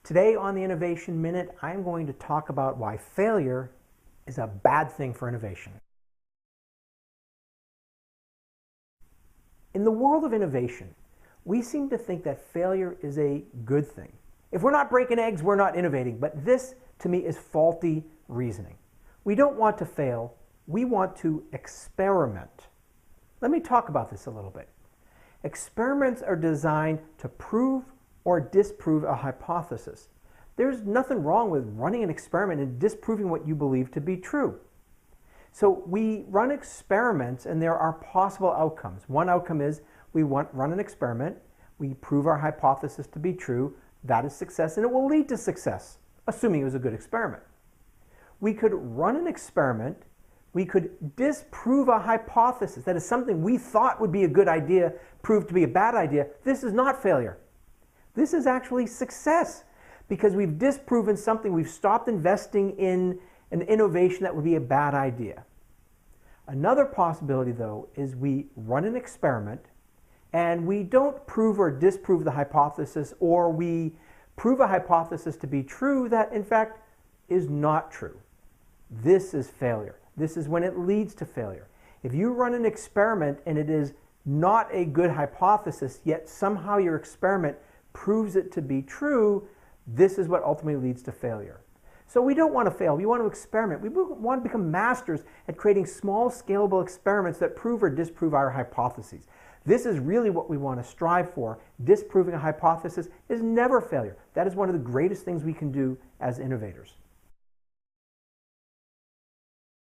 Today on the Innovation Minute, I'm going to talk about why failure is a bad thing for innovation. In the world of innovation, we seem to think that failure is a good thing. If we're not breaking eggs, we're not innovating. But this, to me, is faulty reasoning. We don't want to fail. We want to experiment. Let me talk about this a little bit. Experiments are designed to prove or disprove a hypothesis. There's nothing wrong with running an experiment and disproving what you believe to be true. So we run experiments and there are possible outcomes. One outcome is we run an experiment, we prove our hypothesis to be true, that is success, and it will lead to success, assuming it was a good experiment. We could run an experiment, we could disprove a hypothesis, that is something we thought would be a good idea, proved to be a bad idea. This is not failure. This is actually success because we've disproven something, we've stopped investing in an innovation that would be a bad idea. Another possibility, though, is we run an experiment and we don't prove or disprove the hypothesis, or we prove a hypothesis to be true that, in fact, is not true. This is failure. This is when it leads to failure. If you run an experiment and it is not a good hypothesis, yet somehow your experiment proves it to be true, this is what ultimately leads to failure. So we don't want to fail. We want to experiment. We want to become masters at creating small, scalable experiments that prove or disprove our hypotheses. This is really what we want to strive for. Disproving a hypothesis is never failure. That is one of the greatest things we can do as innovators.